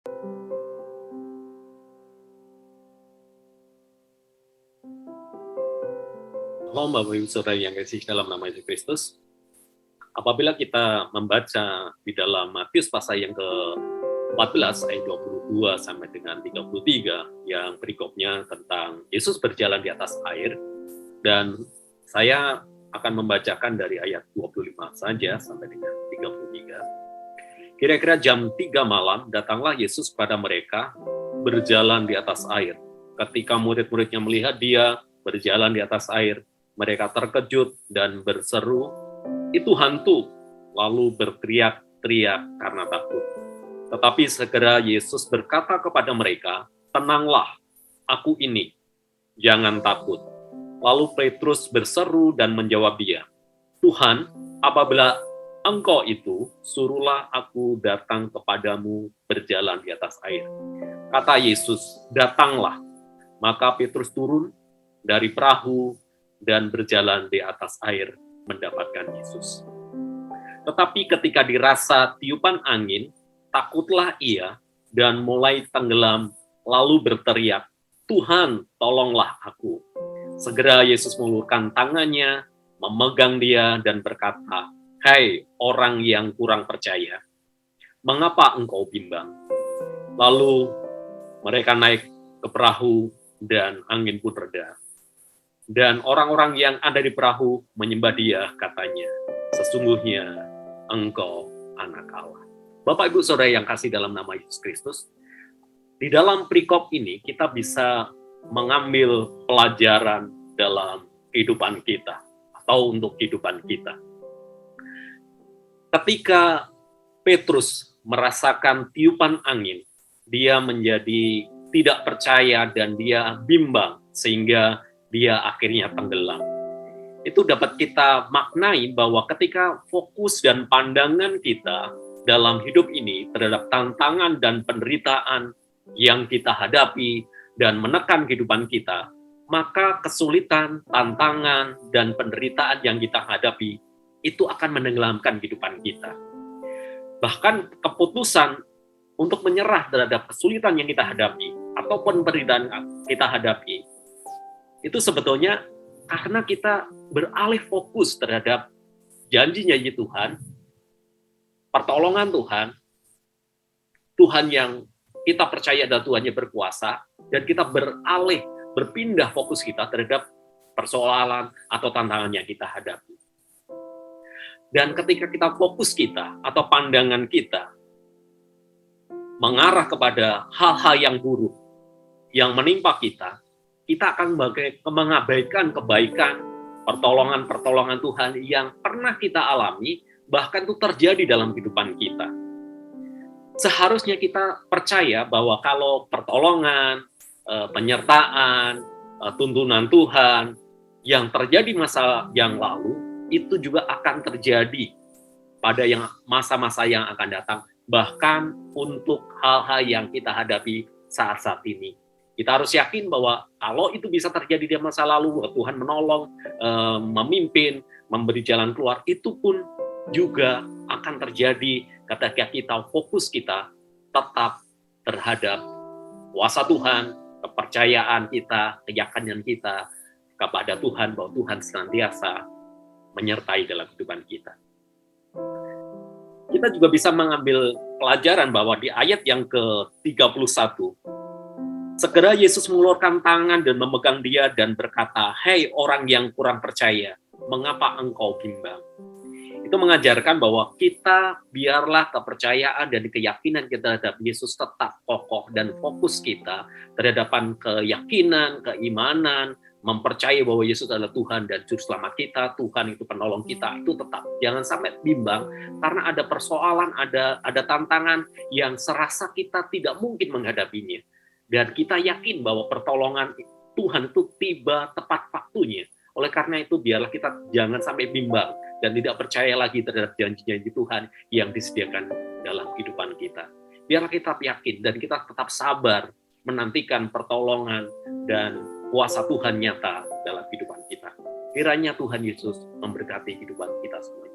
Shalom Bapak Ibu Saudara yang kasih dalam nama Yesus Kristus. Apabila kita membaca di dalam Matius pasal yang ke-14 ayat 22 sampai dengan 33 yang berikutnya tentang Yesus berjalan di atas air, dan saya akan membacakan dari ayat 25 saja sampai dengan 33. Kira-kira jam 3 malam datanglah Yesus kepada mereka berjalan di atas air. Ketika murid-muridnya melihat dia berjalan di atas air, mereka terkejut dan berseru, "Itu hantu!" Lalu berteriak-teriak karena takut. Tetapi segera Yesus berkata kepada mereka, "Tenanglah, aku ini, jangan takut." Lalu Petrus berseru dan menjawab dia, "Tuhan, apabila Engkau itu, suruhlah aku datang kepadamu berjalan di atas air." Kata Yesus, "Datanglah." Maka Petrus turun dari perahu dan berjalan di atas air mendapatkan Yesus. Tetapi ketika dirasa tiupan angin, takutlah ia dan mulai tenggelam, lalu berteriak, "Tuhan, tolonglah aku." Segera Yesus mengulurkan tangannya, memegang dia dan berkata, "Hai orang yang kurang percaya, mengapa engkau bimbang?" Lalu mereka naik ke perahu dan angin pun reda. Dan orang-orang yang ada di perahu menyembah dia, katanya, "Sesungguhnya engkau anak Allah." Bapak Ibu Saudara yang kasih dalam nama Yesus Kristus, di dalam perikop ini kita bisa mengambil pelajaran dalam kehidupan kita atau untuk kehidupan kita. Ketika Petrus merasakan tiupan angin, dia menjadi tidak percaya dan dia bimbang sehingga dia akhirnya tenggelam. Itu dapat kita maknai bahwa ketika fokus dan pandangan kita dalam hidup ini terhadap tantangan dan penderitaan yang kita hadapi dan menekan kehidupan kita, maka kesulitan, tantangan, dan penderitaan yang kita hadapi itu akan menenggelamkan kehidupan kita. Bahkan keputusan untuk menyerah terhadap kesulitan yang kita hadapi ataupun penderitaan kita hadapi, itu sebetulnya karena kita beralih fokus terhadap janji-janji Tuhan, pertolongan Tuhan, Tuhan yang kita percaya adalah Tuhan yang berkuasa, dan kita berpindah fokus kita terhadap persoalan atau tantangan yang kita hadapi. Dan ketika kita fokus kita atau pandangan kita mengarah kepada hal-hal yang buruk yang menimpa kita, kita akan mengabaikan kebaikan, pertolongan-pertolongan Tuhan yang pernah kita alami, bahkan itu terjadi dalam kehidupan kita. Seharusnya kita percaya bahwa kalau pertolongan, penyertaan, tuntunan Tuhan yang terjadi masa yang lalu, itu juga akan terjadi pada masa-masa yang akan datang, bahkan untuk hal-hal yang kita hadapi saat-saat ini. Kita harus yakin bahwa kalau itu bisa terjadi di masa lalu, Tuhan menolong, memimpin, memberi jalan keluar, itu pun juga akan terjadi ketika kita fokus kita tetap terhadap kuasa Tuhan, kepercayaan kita, keyakinan kita kepada Tuhan bahwa Tuhan senantiasa menyertai dalam kehidupan kita. Kita juga bisa mengambil pelajaran bahwa di ayat yang ke-31, segera Yesus mengulurkan tangan dan memegang dia dan berkata, "Hai orang yang kurang percaya, mengapa engkau bimbang?" Itu mengajarkan bahwa kita biarlah kepercayaan dan keyakinan kita terhadap Yesus tetap kokoh dan fokus kita terhadap keyakinan, keimanan, mempercayai bahwa Yesus adalah Tuhan dan Juru Selamat kita, Tuhan itu penolong kita, itu tetap. Jangan sampai bimbang karena ada persoalan, ada tantangan yang serasa kita tidak mungkin menghadapinya. Dan kita yakin bahwa pertolongan Tuhan itu tiba tepat waktunya. Oleh karena itu, biarlah kita jangan sampai bimbang dan tidak percaya lagi terhadap janji-janji Tuhan yang disediakan dalam kehidupan kita. Biarlah kita yakin dan kita tetap sabar menantikan pertolongan dan kuasa Tuhan nyata dalam kehidupan kita. Kiranya Tuhan Yesus memberkati kehidupan kita semua.